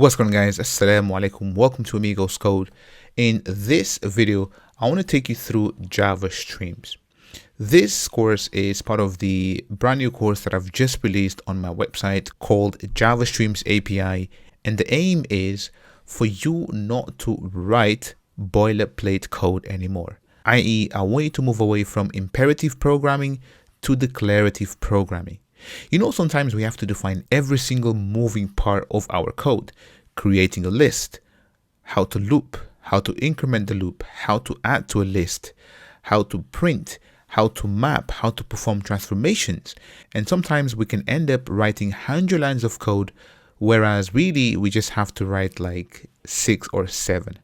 What's going on, guys? Assalamu alaikum. Welcome to Amigoscode. In this video, I want to take you through Java streams. This course is part of the brand new course that I've just released on my website called Java Streams API. And the aim is for you not to write boilerplate code anymore. I.e., I want you to move away from imperative programming to declarative programming. You know, sometimes we have to define every single moving part of our code, creating a list, how to loop, how to increment the loop, how to add to a list, how to print, how to map, how to perform transformations. And sometimes we can end up writing 100 lines of code, whereas really we just have to write like 6 or 7.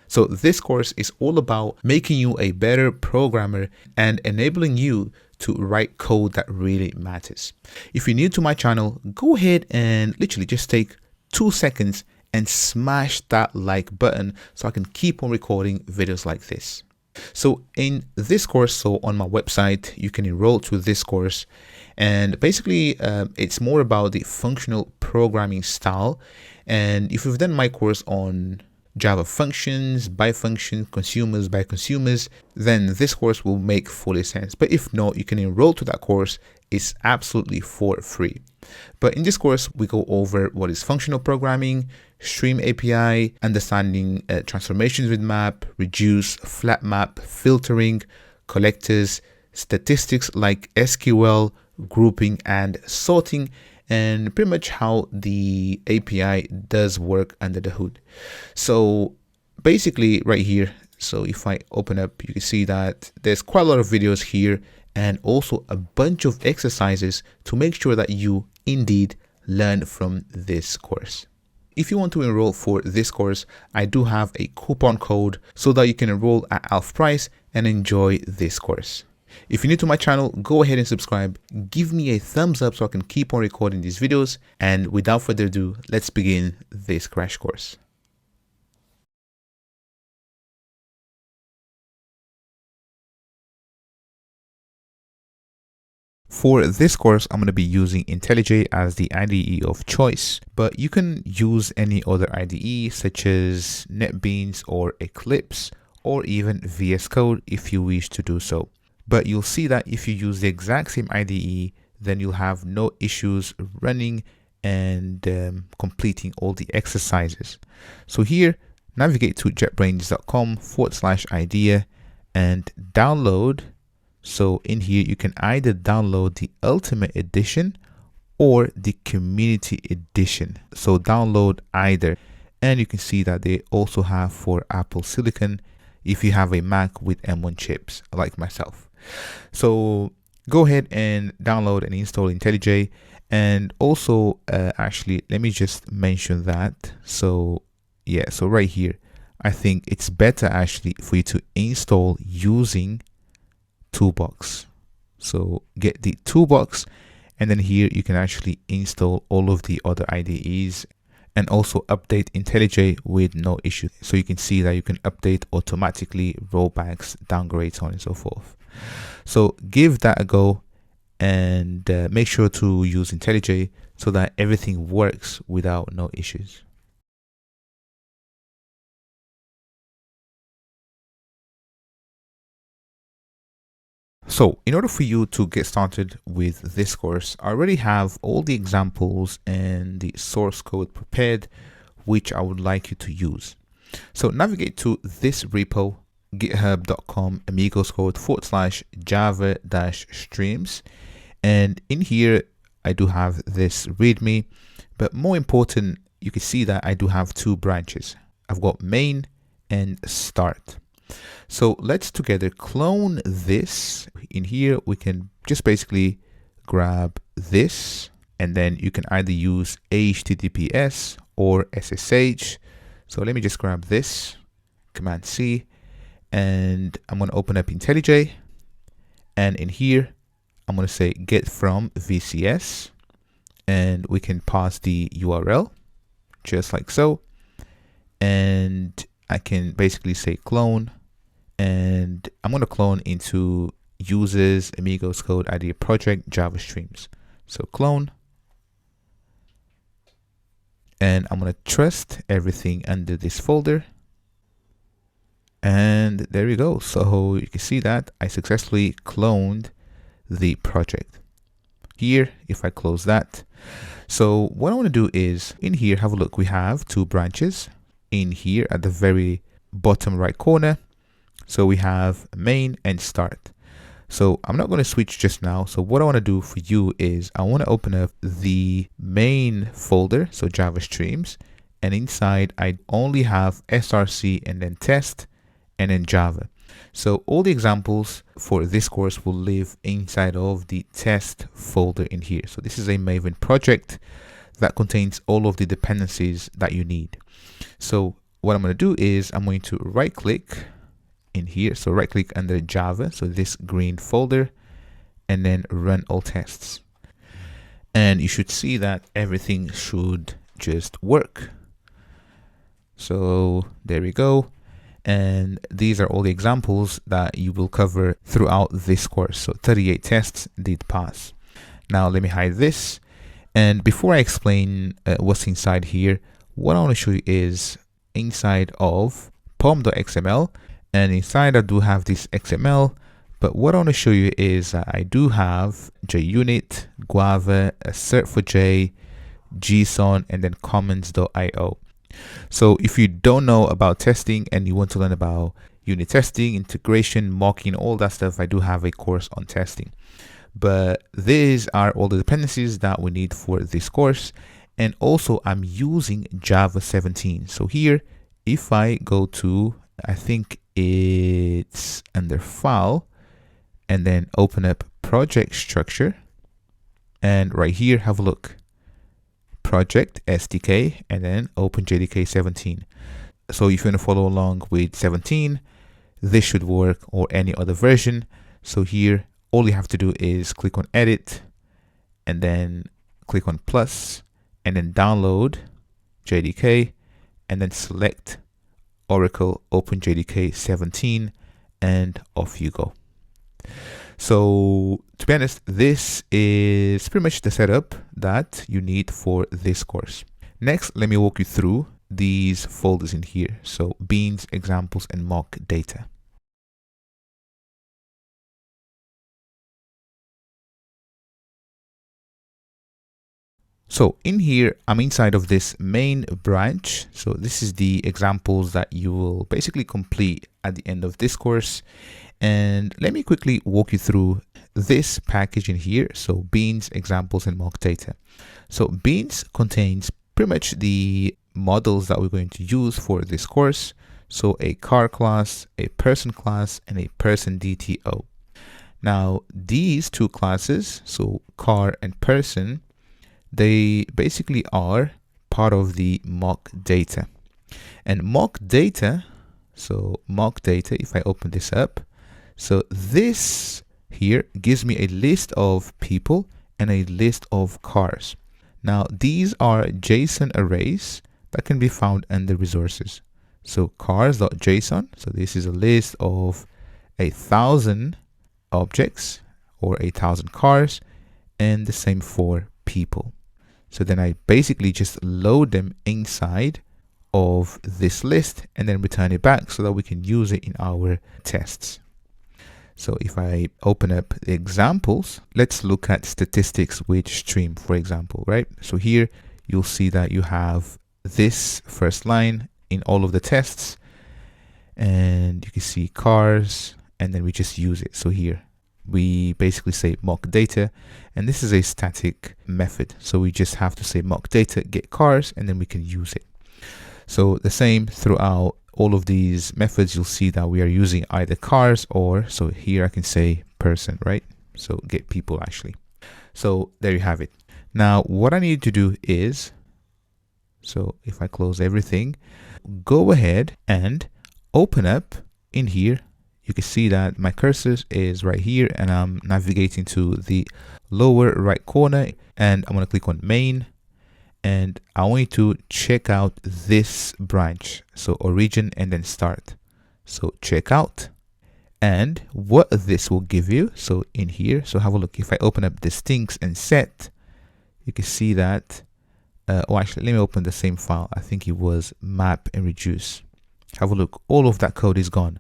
So this course is all about making you a better programmer and enabling you to write code that really matters. If you're new to my channel, go ahead and literally just take 2 seconds and smash that like button so I can keep on recording videos like this. So in this course, so on my website, you can enroll to this course, and basically it's more about the functional programming style. And if you've done my course on Java functions, by functions, consumers, by consumers, then this course will make fully sense. But if not, you can enroll to that course. It's absolutely for free. But in this course, we go over what is functional programming, stream API, understanding transformations with map, reduce, flat map, filtering, collectors, statistics like SQL, grouping and sorting, and pretty much how the API does work under the hood. So basically right here, so if I open up, you can see that there's quite a lot of videos here and also a bunch of exercises to make sure that you indeed learn from this course. If you want to enroll for this course, I do have a coupon code so that you can enroll at half price and enjoy this course. If you're new to my channel, go ahead and subscribe. Give me a thumbs up so I can keep on recording these videos. And without further ado, let's begin this crash course. For this course, I'm going to be using IntelliJ as the IDE of choice, but you can use any other IDE such as NetBeans or Eclipse or even VS Code if you wish to do so. But you'll see that if you use the exact same IDE, then you'll have no issues running and completing all the exercises. So here, navigate to jetbrains.com/idea and download. So in here, you can either download the Ultimate Edition or the Community Edition. So download either. And you can see that they also have for Apple Silicon if you have a Mac with M1 chips like myself. So go ahead and download and install IntelliJ. And also actually, let me just mention that. So yeah, so right here, I think it's better actually for you to install using Toolbox. So get the Toolbox, and then here you can actually install all of the other IDEs and also update IntelliJ with no issue. So you can see that you can update automatically, rollbacks, downgrades, so on and so forth. So give that a go and make sure to use IntelliJ so that everything works without no issues. So in order for you to get started with this course, I already have all the examples and the source code prepared, which I would like you to use. So navigate to this repo, github.com amigoscode/java-streams. And in here, I do have this README, but more important, you can see that I do have 2 branches. I've got main and start. So let's together clone this. In here, we can just basically grab this, and then you can either use HTTPS or SSH. So let me just grab this, Command C, and I'm going to open up IntelliJ. And in here, I'm going to say get from VCS, and we can pass the URL just like so. And I can basically say clone, and I'm going to clone into users Amigoscode IDEA project Java streams. So clone, and I'm going to trust everything under this folder. And there you go. So you can see that I successfully cloned the project. Here, if I close that, so what I want to do is in here, have a look. We have two branches in here at the very bottom right corner. So we have main and start. So I'm not going to switch just now. So what I want to do for you is I want to open up the main folder, so Java streams, and inside I only have src and then test and then Java. So all the examples for this course will live inside of the test folder in here. So this is a Maven project that contains all of the dependencies that you need. So what I'm going to do is I'm going to right click in here. So right click under Java, so this green folder, and then run all tests. And you should see that everything should just work. So there we go. And these are all the examples that you will cover throughout this course. So 38 tests did pass. Now let me hide this. And before I explain what's inside here, what I want to show you is inside of pom.xml. And inside I do have this XML, but what I want to show you is I do have JUnit, Guava, Assert4j, JSON, and then commons.io. So if you don't know about testing and you want to learn about unit testing, integration, mocking, all that stuff, I do have a course on testing. But these are all the dependencies that we need for this course. And also I'm using Java 17. So here, if I go to, I think it's under file, and then open up project structure, and right here, have a look. Project SDK, and then open JDK 17. So if you want to follow along with 17, this should work, or any other version. So here, all you have to do is click on edit, and then click on plus, and then download JDK, and then select Oracle OpenJDK 17, and off you go. So to be honest, this is pretty much the setup that you need for this course. Next, let me walk you through these folders in here. So beans, examples, and mock data. So in here, I'm inside of this main branch. So this is the examples that you will basically complete at the end of this course. And let me quickly walk you through this package in here. So beans, examples, and mock data. So beans contains pretty much the models that we're going to use for this course. So a car class, a person class, and a person DTO. Now these two classes, so car and person, they basically are part of the mock data. And mock data, so mock data, if I open this up, so this here gives me a list of people and a list of cars. Now these are JSON arrays that can be found under resources. So cars.json, so this is a list of 1,000 objects or 1,000 cars, and the same for people. So then I basically just load them inside of this list and then return it back so that we can use it in our tests. So if I open up the examples, let's look at statistics with stream, for example, right? So here you'll see that you have this first line in all of the tests, and you can see cars, and then we just use it. So here we basically say mock data, and this is a static method. So we just have to say mock data get cars, and then we can use it. So the same throughout all of these methods, you'll see that we are using either cars or, so here I can say person, right? So get people actually. So there you have it. Now what I need to do is, so if I close everything, go ahead and open up in here. You can see that my cursor is right here and I'm navigating to the lower right corner, and I'm going to click on main, and I want you to check out this branch. So origin and then start. So check out, and what this will give you. So in here, so have a look. If I open up distinct and set, you can see that or actually, let me open the same file. I think it was map and reduce. Have a look. All of that code is gone.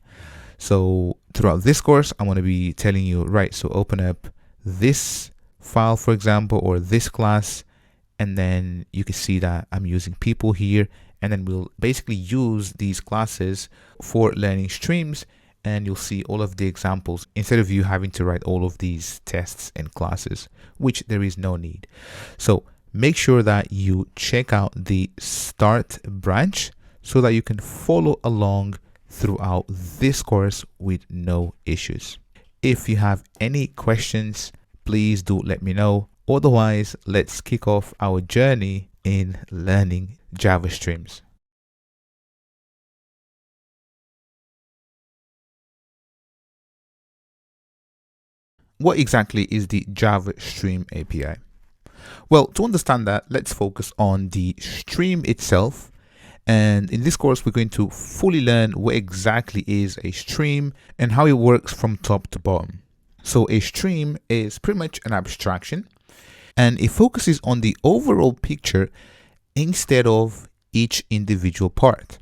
So throughout this course, I'm going to be telling you, right, so open up this file, for example, or this class, and then you can see that I'm using people here, and then we'll basically use these classes for learning streams, and you'll see all of the examples instead of you having to write all of these tests and classes, which there is no need. So make sure that you check out the start branch so that you can follow along throughout this course with no issues. If you have any questions, please do let me know. Otherwise, let's kick off our journey in learning Java streams. What exactly is the Java Stream API? Well, to understand that, let's focus on the stream itself. And in this course, we're going to fully learn what exactly is a stream and how it works from top to bottom. So a stream is pretty much an abstraction, and it focuses on the overall picture instead of each individual part.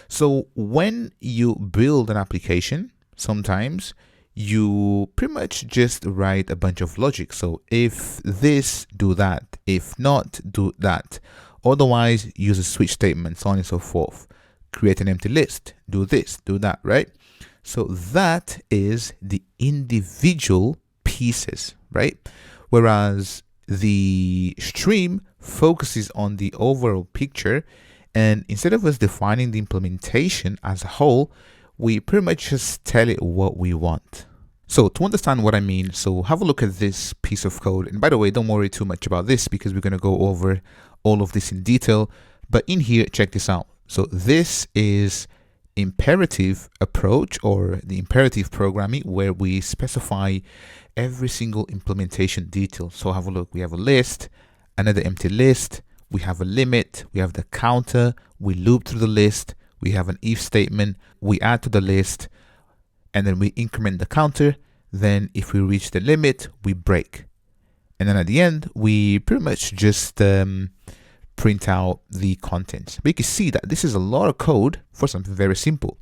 So when you build an application, sometimes you pretty much just write a bunch of logic. So if this, do that. If not, do that. Otherwise, use a switch statement, so on and so forth. Create an empty list. Do this, do that, right? So that is the individual pieces, right? Whereas the stream focuses on the overall picture, and instead of us defining the implementation as a whole, we pretty much just tell it what we want. So to understand what I mean, so have a look at this piece of code. And by the way, don't worry too much about this because we're going to go over all of this in detail. But in here, check this out. So this is imperative approach, or the imperative programming, where we specify every single implementation detail. So have a look. We have a list, another empty list. We have a limit. We have the counter. We loop through the list. We have an if statement. We add to the list, and then we increment the counter. Then if we reach the limit, we break. And then at the end, we pretty much just print out the contents. But you can see that this is a lot of code for something very simple.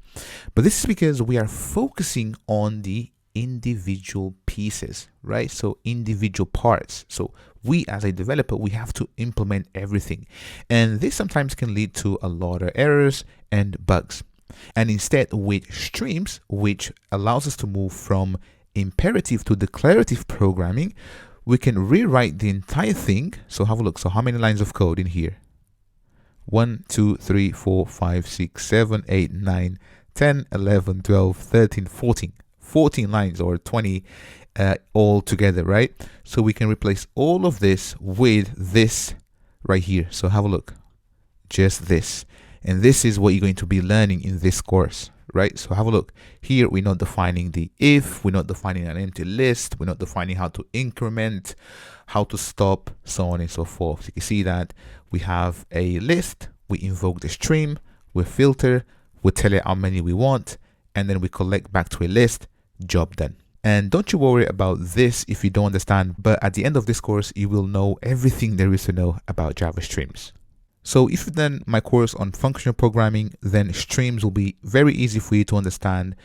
But this is because we are focusing on the individual pieces, right? So individual parts. So we as a developer, we have to implement everything. And this sometimes can lead to a lot of errors and bugs. And instead with streams, which allows us to move from imperative to declarative programming, we can rewrite the entire thing. So have a look. So how many lines of code in here? 1, 2, 3, 4, 5, 6, 7, 8, 9, 10, 11, 12, 13, 14. 14 lines, or 20 all together, right? So we can replace all of this with this right here. So have a look. Just this. And this is what you're going to be learning in this course, right? So have a look. Here, we're not defining the if, we're not defining an empty list, we're not defining how to increment, how to stop, so on and so forth. So you can see that we have a list, we invoke the stream, we filter, we tell it how many we want, and then we collect back to a list. Job done. And don't you worry about this if you don't understand, but at the end of this course, you will know everything there is to know about Java streams. So if you've done my course on functional programming, then streams will be very easy for you to understand.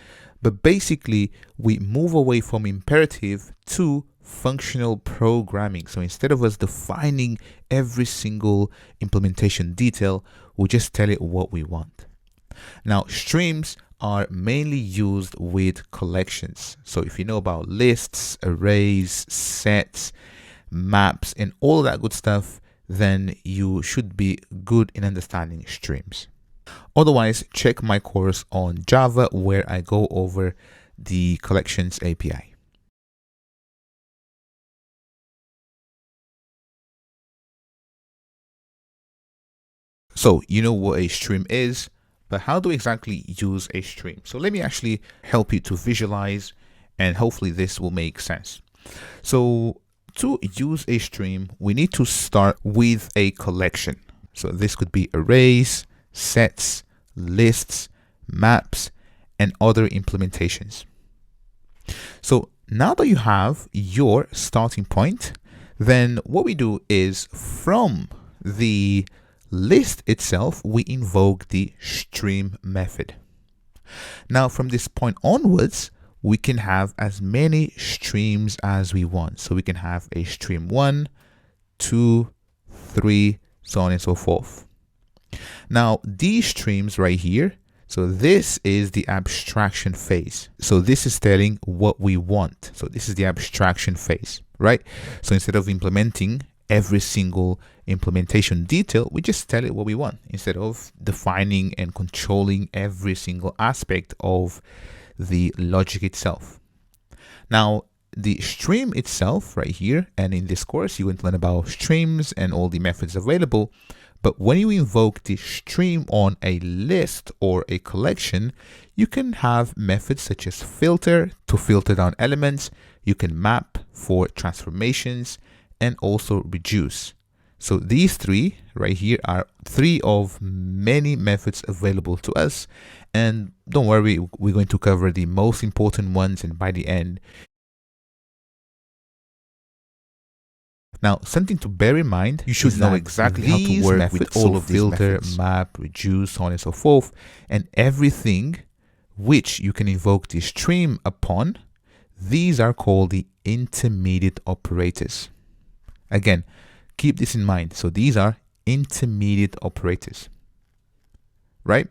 But basically, we move away from imperative to functional programming. So instead of us defining every single implementation detail, we'll just tell it what we want. Now, streams are mainly used with collections. So if you know about lists, arrays, sets, maps, and all that good stuff, then you should be good in understanding streams. Otherwise, check my course on Java where I go over the collections API. So you know what a stream is, but how do we exactly use a stream? So let me actually help you to visualize, and hopefully this will make sense. So to use a stream, we need to start with a collection. So this could be arrays, sets, lists, maps, and other implementations. So now that you have your starting point, then what we do is from the list itself, we invoke the stream method. Now, from this point onwards, we can have as many streams as we want. So we can have a stream 1, 2, 3, so on and so forth. Now, these streams right here, so this is the abstraction phase. So this is telling what we want. So this is the abstraction phase, right? So instead of implementing every single implementation detail, we just tell it what we want instead of defining and controlling every single aspect of the logic itself. Now, the stream itself right here, and in this course, you will learn about streams and all the methods available. But when you invoke the stream on a list or a collection, you can have methods such as filter to filter down elements. You can map for transformations and also reduce. So these three right here are three of many methods available to us. And don't worry, we're going to cover the most important ones, and by the end. Now, something to bear in mind, you should know exactly how to work with all of these filter, map, reduce, so on and so forth, and everything which you can invoke the stream upon. These are called the intermediate operators. Again, keep this in mind. So these are intermediate operators, right?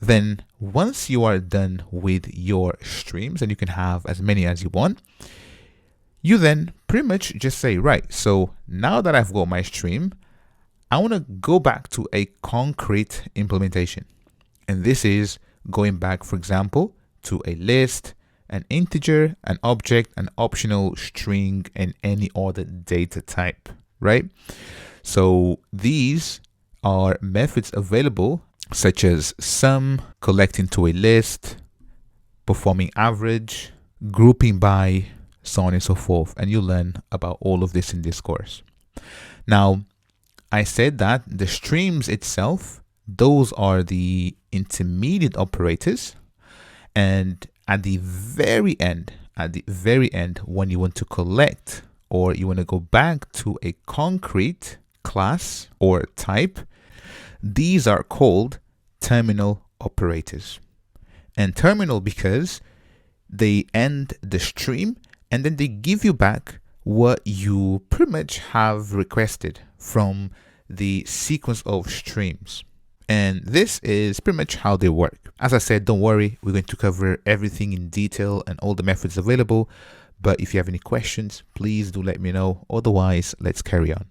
Then once you are done with your streams, and you can have as many as you want, you then pretty much just say, right, so now that I've got my stream, I want to go back to a concrete implementation. And this is going back, for example, to a list, an integer, an object, an optional string, and any other data type, right? So these are methods available such as sum, collecting to a list, performing average, grouping by, so on and so forth. And you'll learn about all of this in this course. Now, I said that the streams itself, those are the intermediate operators. And at the very end, when you want to collect or you want to go back to a concrete class or type, these are called terminal operators. And terminal because they end the stream and then they give you back what you pretty much have requested from the sequence of streams. And this is pretty much how they work. As I said, don't worry, we're going to cover everything in detail and all the methods available. But if you have any questions, please do let me know. Otherwise, let's carry on.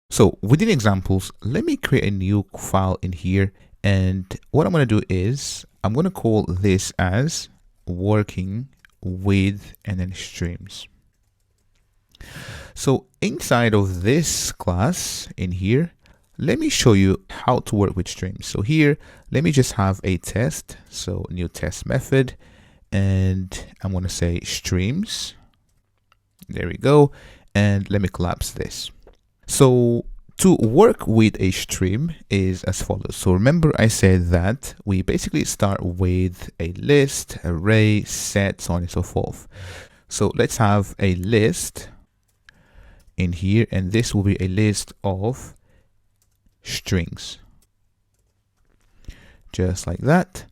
So within examples, let me create a new file in here. And what I'm going to do is I'm going to call this as working with and then streams. So inside of this class in here, let me show you how to work with streams. So here, let me just have a test. So new test method, and I'm going to say streams. There we go. And let me collapse this. So to work with a stream is as follows. So remember I said that we basically start with a list, array, set, so on and so forth. So let's have a list in here, and this will be a list of strings. Just like that.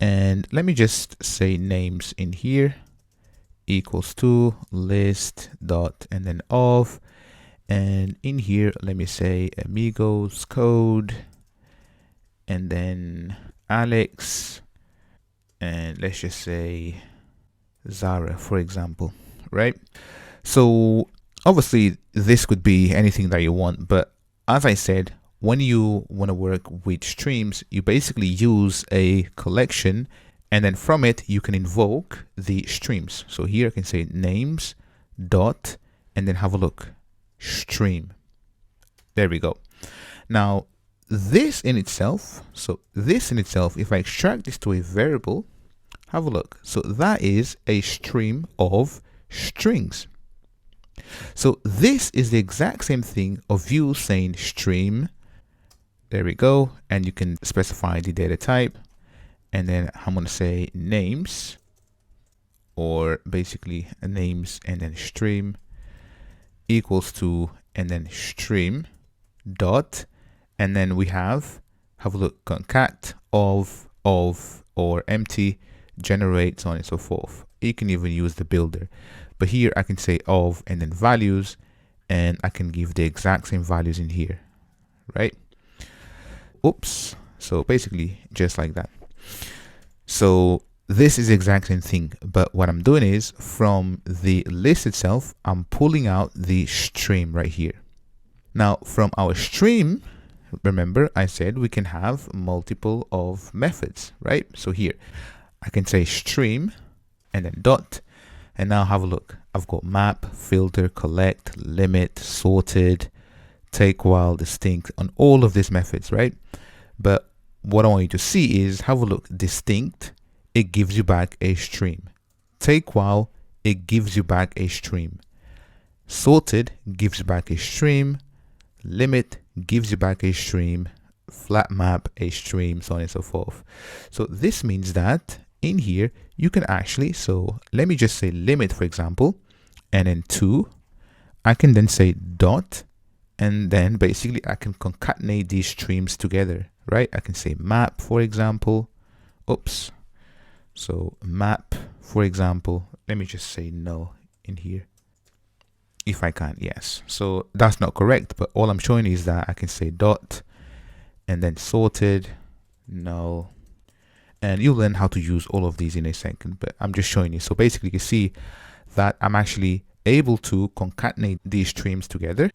And let me just say names in here equals to list dot and then of. And in here, let me say Amigoscode and then Alex, and let's just say Zara, for example, right? So obviously this could be anything that you want, but as I said, when you want to work with streams, you basically use a collection, and then from it you can invoke the streams. So here I can say names dot and then have a look. Stream. There we go. Now this in itself, if I extract this to a variable, have a look. So that is a stream of strings. So this is the exact same thing of you saying stream. There we go. And you can specify the data type. And then I'm going to say names or basically names and then stream equals to, and then stream dot, and then we have a look, concat of or empty generate, so on and so forth. You can even use the builder, but here I can say of and then values, and I can give the exact same values in here, right? Oops. So basically just like that. So this is the exact same thing, but what I'm doing is from the list itself, I'm pulling out the stream right here. Now from our stream, remember I said we can have multiple of methods, right? So here I can say stream and then dot, and now have a look. I've got map, filter, collect, limit, sorted, take while, distinct on all of these methods, right? But what I want you to see is, have a look, distinct, it gives you back a stream. Take while, it gives you back a stream. Sorted gives you back a stream. Limit gives you back a stream. Flat map a stream, so on and so forth. So this means that in here you can actually, so let me just say limit, for example, and then 2. I can then say dot, and then basically I can concatenate these streams together, right? I can say map, for example. Oops. So map, for example, let me just say no in here. If I can, yes. So that's not correct, but all I'm showing is that I can say dot and then sorted, null, and you'll learn how to use all of these in a second, but I'm just showing you. So basically you can see that I'm actually able to concatenate these streams together.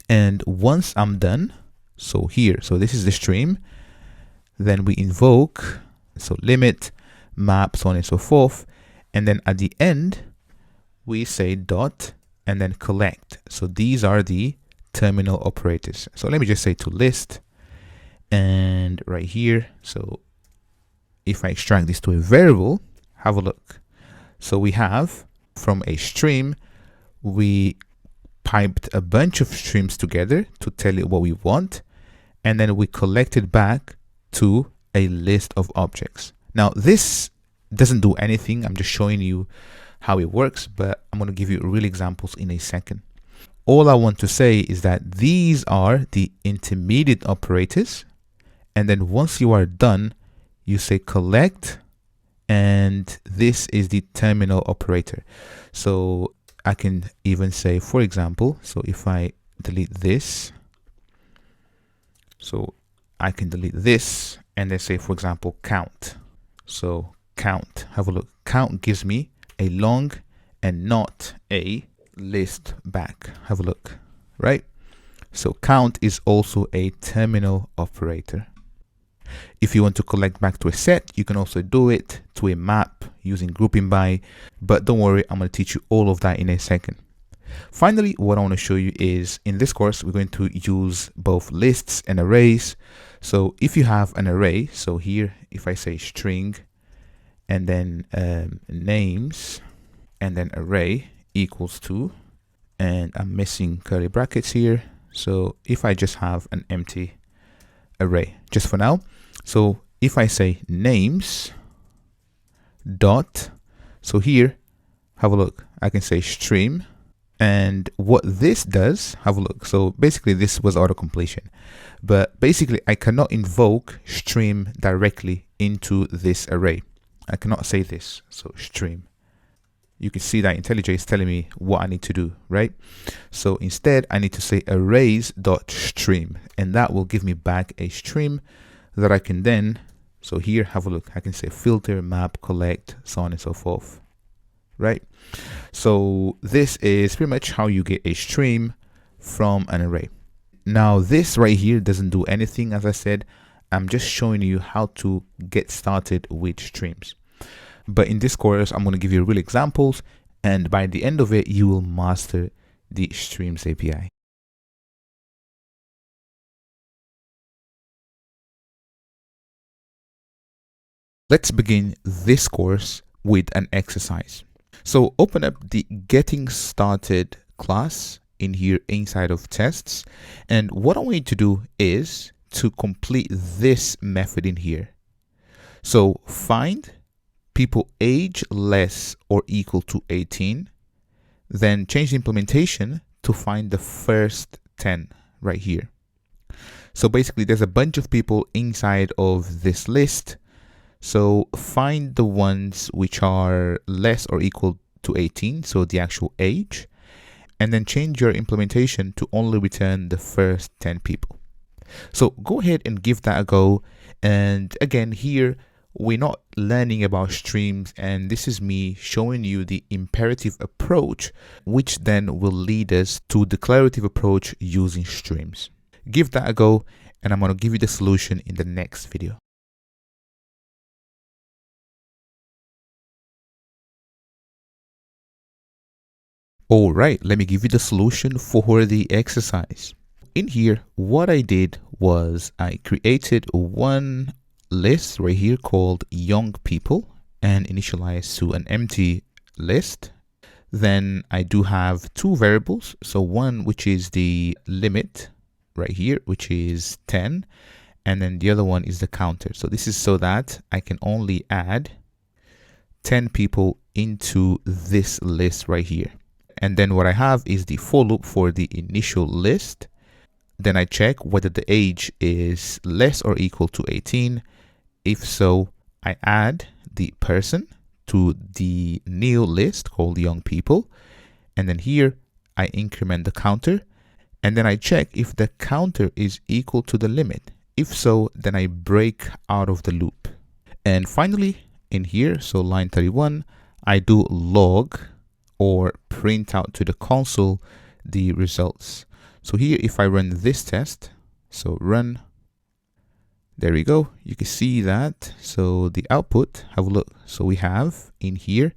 And once I'm done, so here, so this is the stream, then we invoke, so limit, map, so on and so forth. And then at the end, we say dot and then collect. So these are the terminal operators. So let me just say to list, and right here, so if I extract this to a variable, have a look. So we have from a stream, we piped a bunch of streams together to tell it what we want, and then we collected back to a list of objects. Now this doesn't do anything, I'm just showing you how it works, but I'm going to give you real examples in a second. All I want to say is that these are the intermediate operators, and then once you are done, you say collect, and this is the terminal operator. So I can even say, for example, so if I delete this, so I can delete this and then say, for example, count. So count, have a look. Count gives me a long and not a list back. Have a look, right? So count is also a terminal operator. If you want to collect back to a set, you can also do it to a map using grouping by, but don't worry, I'm going to teach you all of that in a second. Finally, what I want to show you is in this course, we're going to use both lists and arrays. So if you have an array, so here, if I say string and then names and then array equals to, and I'm missing curly brackets here. So if I just have an empty array just for now, so if I say names dot, so here, have a look, I can say stream, and what this does, have a look, so basically this was auto completion, but basically I cannot invoke stream directly into this array. I cannot say this, so stream. You can see that IntelliJ is telling me what I need to do, right? So instead I need to say arrays.stream, and that will give me back a stream that I can then, so here, have a look, I can say filter, map, collect, so on and so forth, right? So this is pretty much how you get a stream from an array. Now this right here doesn't do anything, as I said. I'm just showing you how to get started with streams. But in this course, I'm going to give you real examples, and by the end of it, you will master the Streams API. Let's begin this course with an exercise. So open up the Getting Started class in here inside of tests. And what I want you to do is to complete this method in here. So find people age less or equal to 18, then change the implementation to find the first 10 right here. So basically there's a bunch of people inside of this list. So find the ones which are less or equal to 18, so the actual age, and then change your implementation to only return the first 10 people. So go ahead and give that a go. And again, here we're not learning about streams, and this is me showing you the imperative approach, which then will lead us to declarative approach using streams. Give that a go, and I'm going to give you the solution in the next video. All right, let me give you the solution for the exercise. In here, what I did was I created one list right here called young people and initialized to an empty list. Then I do have two variables. So one, which is the limit right here, which is 10. And then the other one is the counter. So this is so that I can only add 10 people into this list right here. And then what I have is the for loop for the initial list. Then I check whether the age is less or equal to 18. If so, I add the person to the new list called young people. And then here I increment the counter. And then I check if the counter is equal to the limit. If so, then I break out of the loop. And finally, in here, so line 31, I do log or print out to the console the results. So here, if I run this test, so run, there we go. You can see that. So the output, have a look. So we have in here,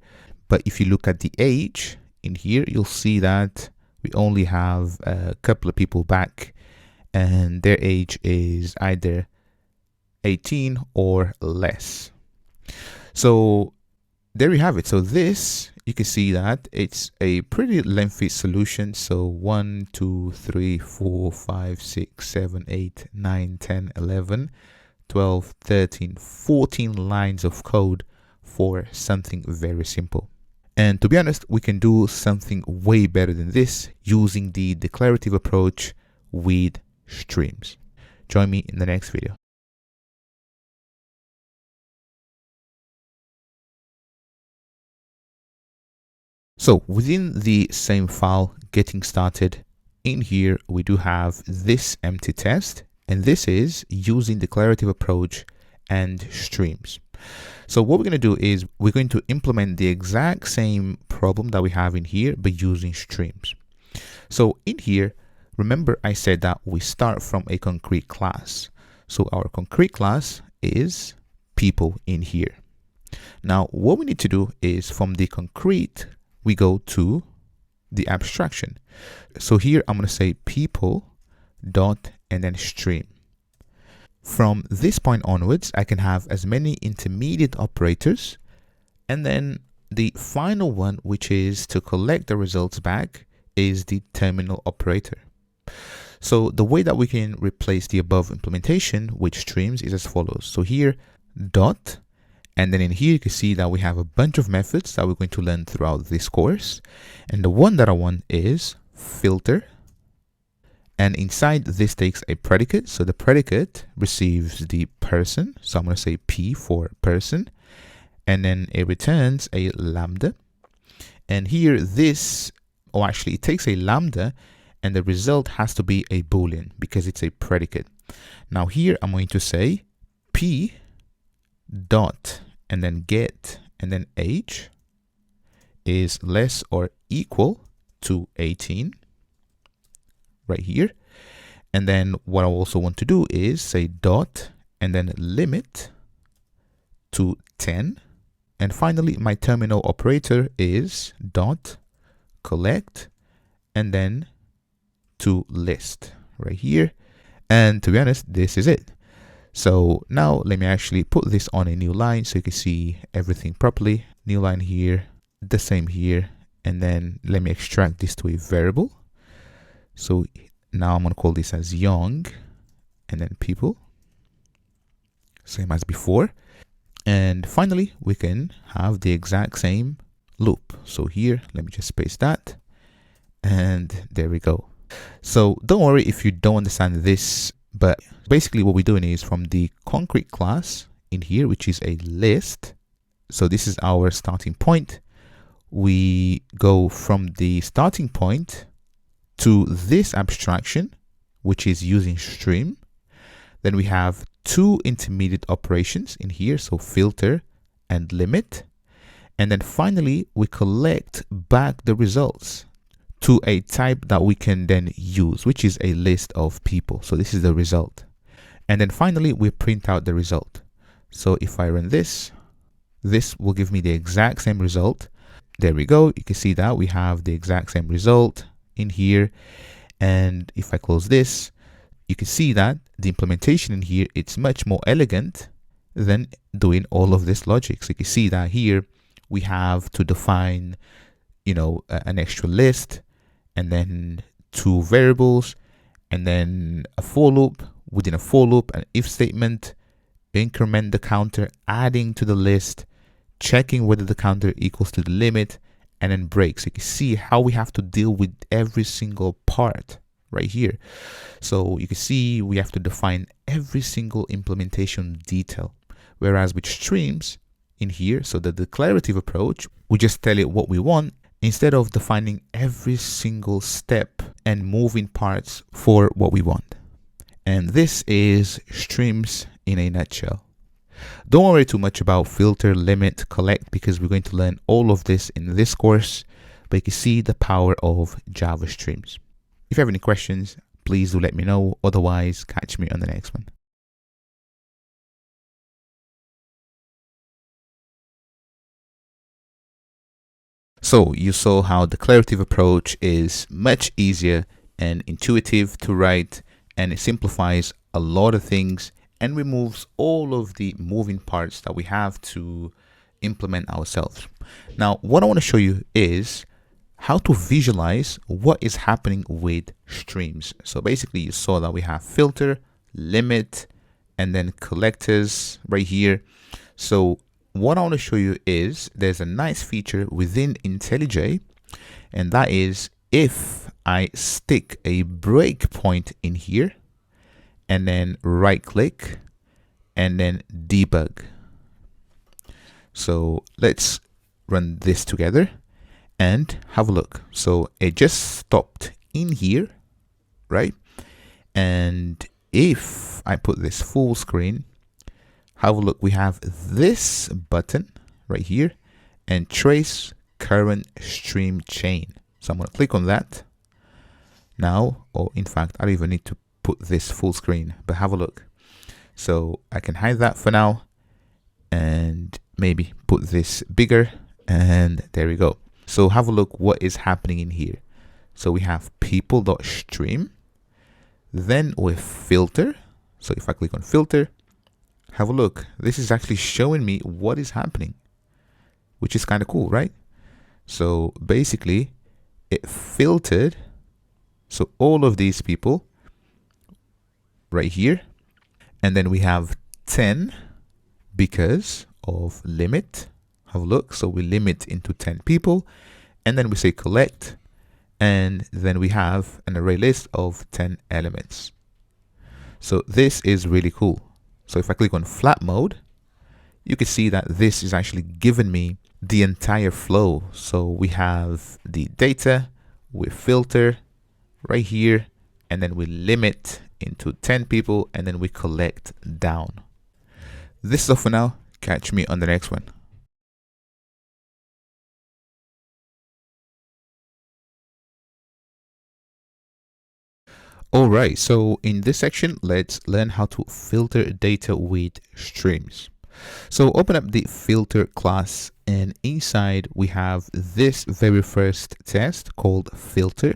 but if you look at the age in here, you'll see that we only have a couple of people back and their age is either 18 or less. So there you have it. So this, you can see that it's a pretty lengthy solution. So 1, 2, 3, 4, 5, 6, 7, 8, 9, 10, 11, 12, 13, 14 lines of code for something very simple. And to be honest, we can do something way better than this using the declarative approach with streams. Join me in the next video. So within the same file, getting started, in here we do have this empty test, and this is using declarative approach and streams. So what we're going to do is we're going to implement the exact same problem that we have in here, but using streams. So in here, remember I said that we start from a concrete class. So our concrete class is people in here. Now what we need to do is from the concrete, we go to the abstraction. So here I'm going to say people dot and then stream. From this point onwards, I can have as many intermediate operators, and then the final one, which is to collect the results back, is the terminal operator. So the way that we can replace the above implementation with streams is as follows. So here dot, and then in here you can see that we have a bunch of methods that we're going to learn throughout this course. And the one that I want is filter. And inside this takes a predicate. So the predicate receives the person. So I'm going to say P for person. And then it returns a lambda. And here this, or actually it takes a lambda and the result has to be a Boolean because it's a predicate. Now here I'm going to say P dot and then get and then age is less or equal to 18 right here. And then what I also want to do is say dot and then limit to 10. And finally my terminal operator is dot collect and then to list right here. And to be honest, this is it. So now let me actually put this on a new line so you can see everything properly. New line here, the same here, and then let me extract this to a variable. So now I'm going to call this as young and then people, same as before. And finally, we can have the exact same loop. So here, let me just paste that. And there we go. So don't worry if you don't understand this, but basically what we're doing is from the concrete class in here, which is a list. So this is our starting point. We go from the starting point to this abstraction, which is using stream. Then we have two intermediate operations in here, so filter and limit. And then finally, we collect back the results to a type that we can then use, which is a list of people. So this is the result. And then finally, we print out the result. So if I run this, this will give me the exact same result. There we go. You can see that we have the exact same result in here. And if I close this, you can see that the implementation in here, it's much more elegant than doing all of this logic. So you can see that here we have to define, an extra list, and then two variables, and then a for loop. Within a for loop, an if statement, increment the counter, adding to the list, checking whether the counter equals to the limit, and then break. So you can see how we have to deal with every single part right here. So you can see we have to define every single implementation detail. Whereas with streams in here, so the declarative approach, we just tell it what we want instead of defining every single step and moving parts for what we want. And this is streams in a nutshell. Don't worry too much about filter, limit, collect, because we're going to learn all of this in this course, but you can see the power of Java streams. If you have any questions, please do let me know. Otherwise, catch me on the next one. So you saw how the declarative approach is much easier and intuitive to write, and it simplifies a lot of things and removes all of the moving parts that we have to implement ourselves. Now, what I want to show you is how to visualize what is happening with streams. So basically you saw that we have filter, limit, and then collectors right here. So what I want to show you is there's a nice feature within IntelliJ, and that is if I stick a breakpoint in here and then right click and then debug. So let's run this together and have a look. So it just stopped in here, right? And if I put this full screen, have a look, we have this button right here and trace current stream chain. So I'm going to click on that now, or in fact, I don't even need to put this full screen, but have a look. So I can hide that for now and maybe put this bigger, and there we go. So have a look what is happening in here. So we have people.stream, then with filter. So if I click on filter, have a look, this is actually showing me what is happening, which is kind of cool, right? So basically it filtered, so all of these people right here, and then we have 10 because of limit. Have a look, so we limit into 10 people, and then we say collect, and then we have an array list of 10 elements. So this is really cool. So if I click on flat mode, you can see that this is actually giving me the entire flow. So we have the data, we filter right here, and then we limit into 10 people, and then we collect down. This is all for now. Catch me on the next one. All right, so in this section, let's learn how to filter data with streams. So open up the filter class, and inside we have this very first test called filter.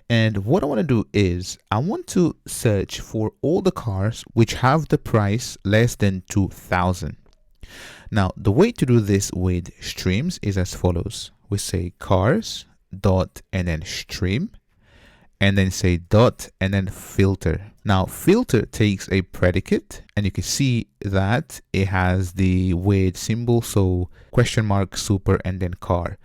And what I want to do is I want to search for all the cars which have the price less than 2,000. Now, the way to do this with streams is as follows. We say cars dot and then stream. and then say dot and then filter. Now filter takes a predicate, and you can see that it has the weird symbol, so question mark, super, and then car.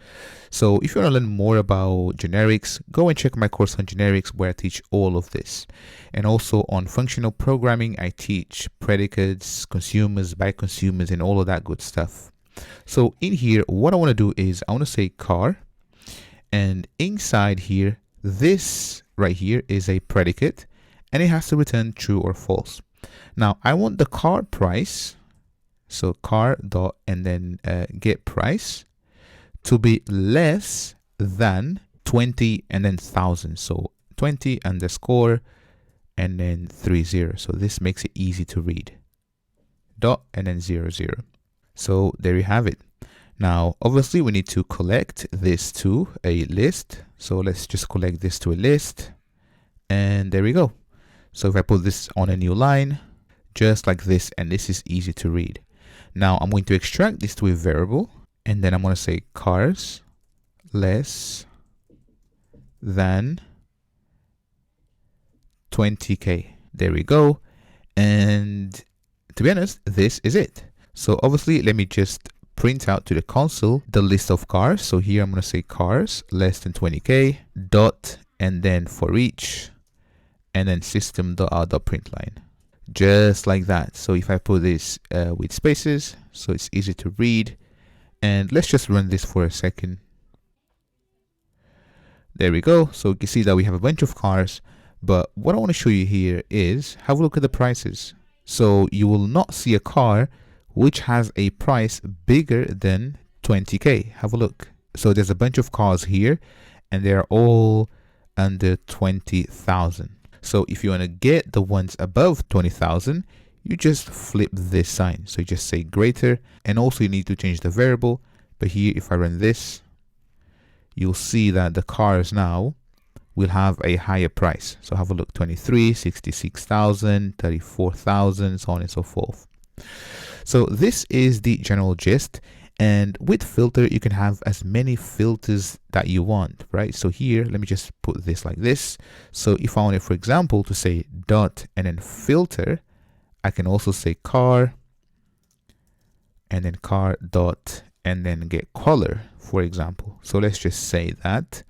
So if you want to learn more about generics, go and check my course on generics where I teach all of this. And also on functional programming, I teach predicates, consumers, by consumers, and all of that good stuff. So in here, what I want to do is I want to say car, and inside here, this right here is a predicate, and it has to return true or false. Now I want the car price, so car dot and then get price, to be less than 20 and then 1000. So 20 underscore and then 30. So this makes it easy to read. Dot and then 00. So there you have it. Now, obviously, we need to collect this to a list. So let's just collect this to a list. And there we go. So if I put this on a new line, just like this, and this is easy to read. Now I'm going to extract this to a variable, and then I'm going to say cars less than 20K. There we go. And to be honest, this is it. So obviously, let me just print out to the console the list of cars. So here I'm going to say cars less than 20K dot and then for each and then system.out.println, just like that. So if I put this with spaces, so it's easy to read, and let's just run this for a second. There we go. So you can see that we have a bunch of cars, but what I want to show you here is have a look at the prices. So you will not see a car which has a price bigger than 20K. Have a look. So there's a bunch of cars here, and they're all under 20,000. So if you want to get the ones above 20,000, you just flip this sign. So you just say greater, and also you need to change the variable. But here, if I run this, you'll see that the cars now will have a higher price. So have a look, 23, 66,000, 34,000, so on and so forth. So this is the general gist. And with filter, you can have as many filters that you want, right? So here, let me just put this like this. So if I wanted, for example, to say dot and then filter, I can also say car and then car dot and then get color, for example. So let's just say that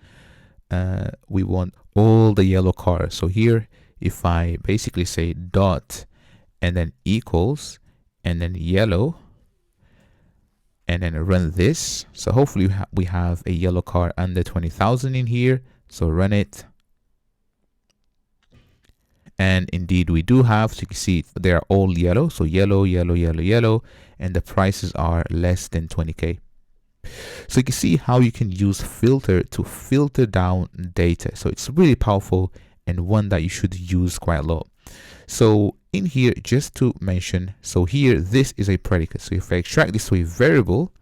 we want all the yellow cars. So here, if I basically say dot and then equals and then yellow, and then run this. So hopefully we have a yellow car under 20,000 in here. So run it. And indeed we do have, so you can see they are all yellow. So yellow, yellow, yellow, yellow, and the prices are less than 20K. So you can see how you can use filter to filter down data. So it's really powerful and one that you should use quite a lot. So in here, just to mention, so here, this is a predicate. So if I extract this to a variable,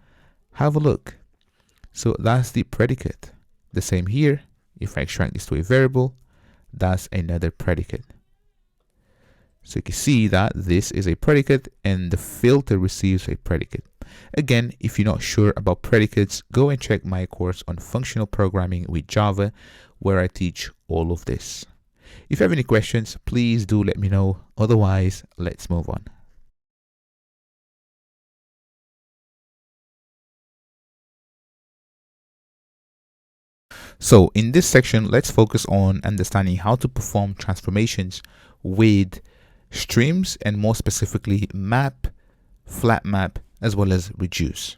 have a look. So that's the predicate. The same here, if I extract this to a variable, that's another predicate. So you can see that this is a predicate and the filter receives a predicate. Again, if you're not sure about predicates, go and check my course on functional programming with Java, where I teach all of this. If you have any questions, please do let me know. Otherwise, let's move on. So in this section, let's focus on understanding how to perform transformations with streams, and more specifically map, flat map, as well as reduce.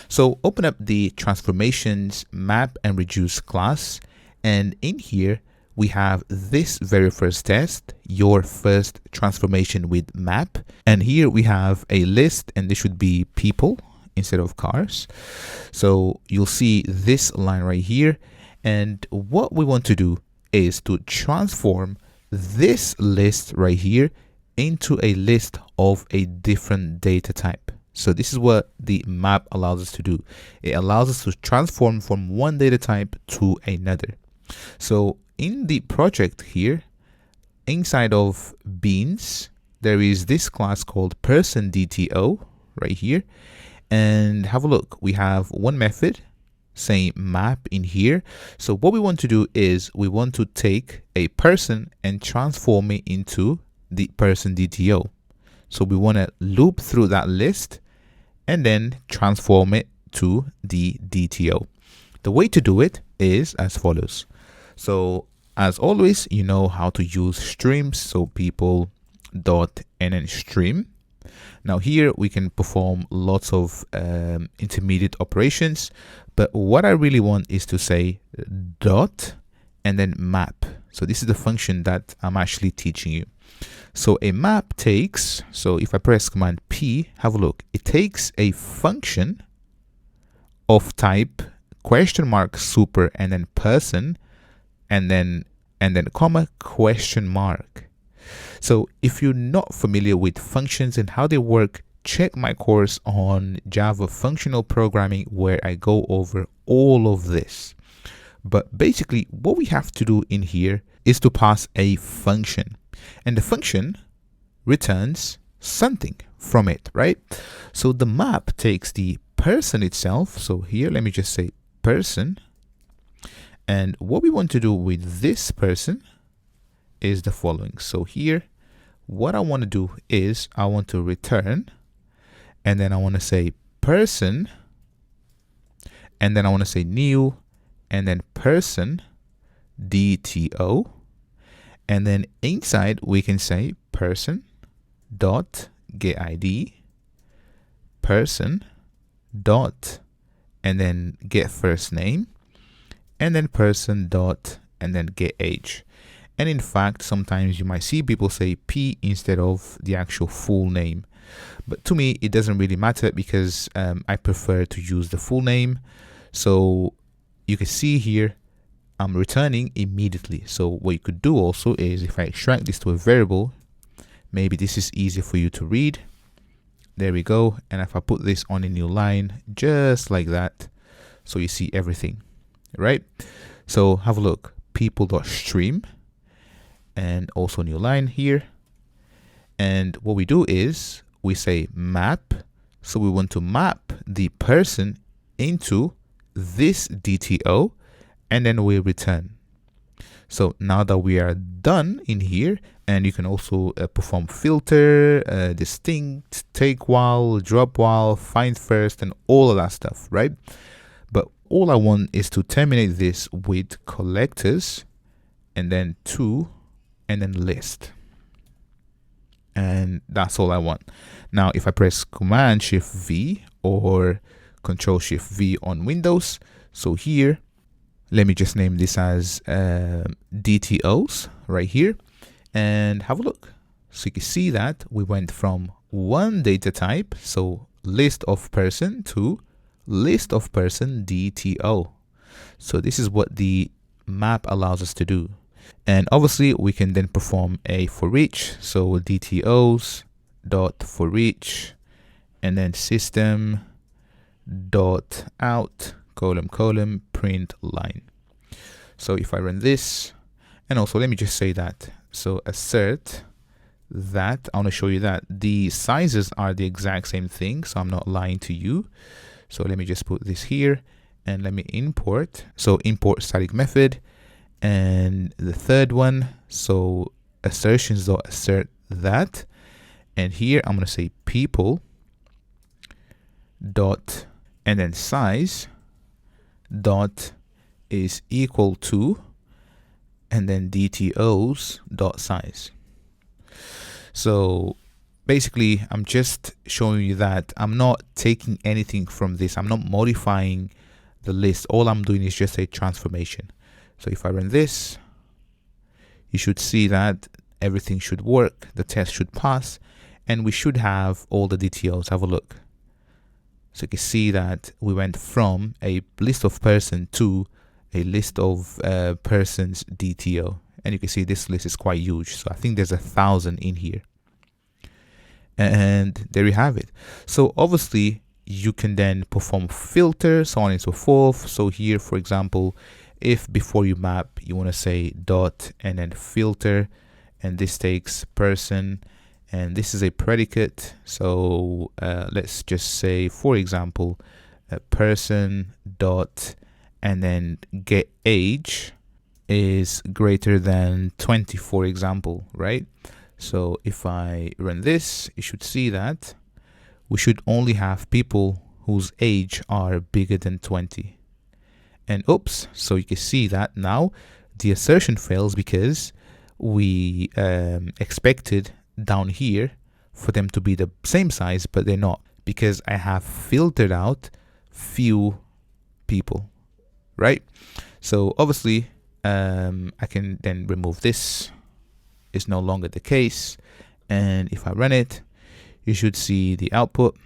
So open up the transformations map and reduce class, and in here we have this very first test, your first transformation with map. And here we have a list, and this should be people instead of cars. So you'll see this line right here. And what we want to do is to transform this list right here into a list of a different data type. So this is what the map allows us to do. It allows us to transform from one data type to another. So in the project here, inside of beans, there is this class called person DTO right here. And have a look, we have one method. say map in here. So what we want to do is we want to take a person and transform it into the person DTO. So we want to loop through that list and then transform it to the DTO. The way to do it is as follows. So as always, you know how to use streams. So people dot and then stream. Now here we can perform lots of intermediate operations, but what I really want is to say dot and then map. So this is the function that I'm actually teaching you. So a map takes, so if I press Command P, have a look, it takes a function of type question mark super and then person and then comma question mark. So if you're not familiar with functions and how they work, check my course on Java functional programming where I go over all of this. But basically what we have to do in here is to pass a function, and the function returns something from it, right? So the map takes the person itself. So here, let me just say person. And what we want to do with this person is the following. So here, what I want to do is I want to return, and then I want to say person, and then I want to say new, and then person DTO, and then inside we can say person dot get ID, person dot and then get first name, and then person dot and then get age. And in fact, sometimes you might see people say P instead of the actual full name. But to me, it doesn't really matter because I prefer to use the full name. So you can see here, I'm returning immediately. So what you could do also is if I extract this to a variable, maybe this is easier for you to read. There we go. And if I put this on a new line, just like that, so you see everything, right? So have a look, people.stream. And also new line here. And what we do is we say map. So we want to map the person into this DTO, and then we return. So now that we are done in here, and you can also perform filter, distinct, take while, drop while, find first, and all of that stuff, right? But all I want is to terminate this with collectors, and then to and then list, and that's all I want. Now if I press Command Shift V or Control Shift V on Windows, so here let me just name this as DTOs right here, and have a look. So you can see that we went from one data type, so list of person, to list of person DTO. So this is what the map allows us to do. And obviously we can then perform a for each. So DTOs dot for each, and then system dot out colon print line. So if I run this, and also let me just say that, so assert that, I want to show you that the sizes are the exact same thing, so I'm not lying to you. So let me just put this here and let me import. So import static method. And the third one, so assertions dot assert that, and here I'm going to say people dot and then size dot is equal to, and then DTOs dot size. So basically I'm just showing you that I'm not taking anything from this, I'm not modifying the list, all I'm doing is just a transformation. So if I run this, you should see that everything should work, the test should pass, and we should have all the DTOs. Have a look. So you can see that we went from a list of person to a list of persons DTO. And you can see this list is quite huge. So I think there's 1,000 in here. And there you have it. So obviously you can then perform filters, so on and so forth. So here, for example, if before you map, you want to say dot and then filter, and this takes person, and this is a predicate. So let's just say, for example, person dot and then get age is greater than 20, for example, right? So if I run this, you should see that we should only have people whose age are bigger than 20. And oops, so you can see that now the assertion fails because we expected down here for them to be the same size, but they're not, because I have filtered out few people, right? So obviously I can then remove this. It's no longer the case. And if I run it, you should see the output.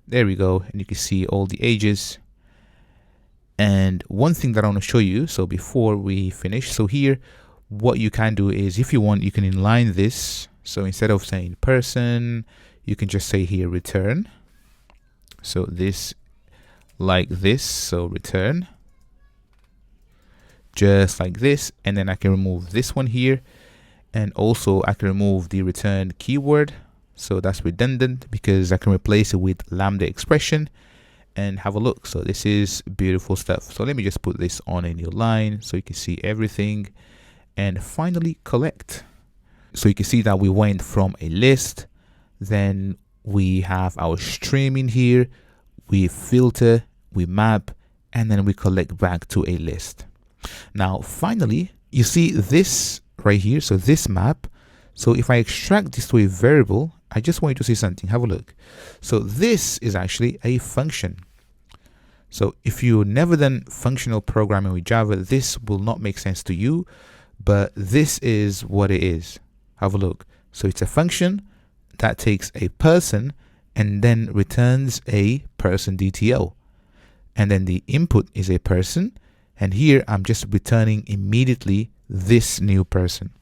There we go. And you can see all the ages. And one thing that I want to show you, so before we finish, so here, what you can do is, if you want, you can inline this. So instead of saying person, you can just say here return. So this, like this, so return. Just like this. And then I can remove this one here. And also I can remove the return keyword. So that's redundant because I can replace it with lambda expression. And have a look. So this is beautiful stuff. So let me just put this on a new line so you can see everything. And finally collect. So you can see that we went from a list, then we have our stream in here, we filter, we map, and then we collect back to a list. Now finally, you see this right here, so this map. So if I extract this to a variable, I just want you to see something. Have a look. So this is actually a function. So if you've never done functional programming with Java, this will not make sense to you, but this is what it is. Have a look. So it's a function that takes a person and then returns a person DTO. And then the input is a person. And here I'm just returning immediately this new person.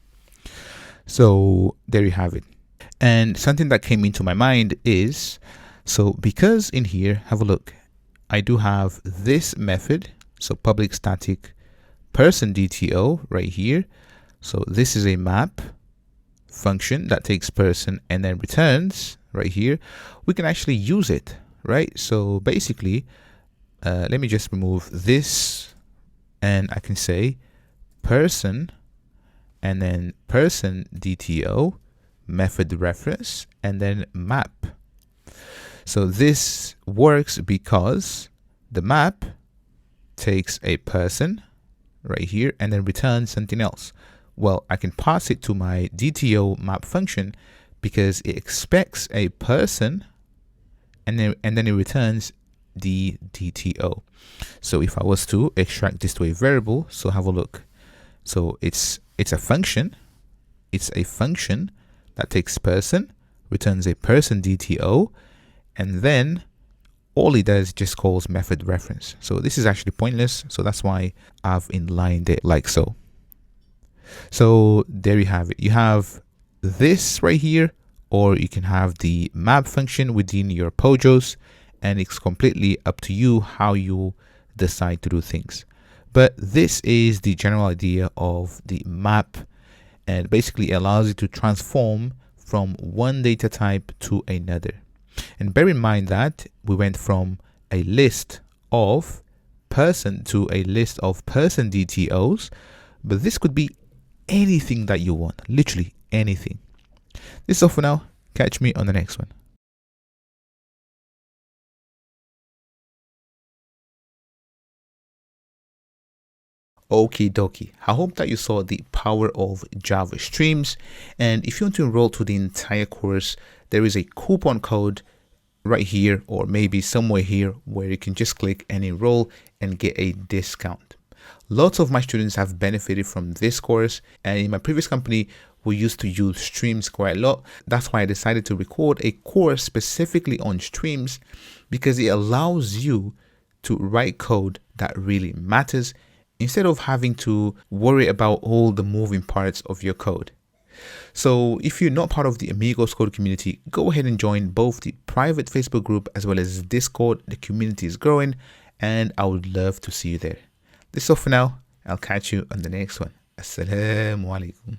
So there you have it. And something that came into my mind is, so because in here, have a look, I do have this method. So public static person DTO right here. So this is a map function that takes person and then returns right here. We can actually use it, right? So basically, let me just remove this and I can say person and then person DTO method reference and then map. So this works because the map takes a person right here and then returns something else. Well, I can pass it to my DTO map function because it expects a person and then it returns the DTO. So if I was to extract this to a variable, so have a look. So it's a function. It's a function that takes person, returns a person DTO, and then all it does just calls method reference. So this is actually pointless. So that's why I've inlined it like so. So there you have it. You have this right here, or you can have the map function within your POJOs, and it's completely up to you how you decide to do things. But this is the general idea of the map, and basically allows you to transform from one data type to another. And bear in mind that we went from a list of person to a list of person DTOs, but this could be anything that you want, literally anything. This is all for now. Catch me on the next one. Okie dokie. I hope that you saw the power of Java streams. And if you want to enroll to the entire course, there is a coupon code right here, or maybe somewhere here, where you can just click and enroll and get a discount. Lots of my students have benefited from this course, and in my previous company, we used to use streams quite a lot. That's why I decided to record a course specifically on streams, because it allows you to write code that really matters instead of having to worry about all the moving parts of your code. So if you're not part of the Amigoscode community, go ahead and join both the private Facebook group as well as Discord. The community is growing and I would love to see you there. This is all for now. I'll catch you on the next one. Assalamu alaikum.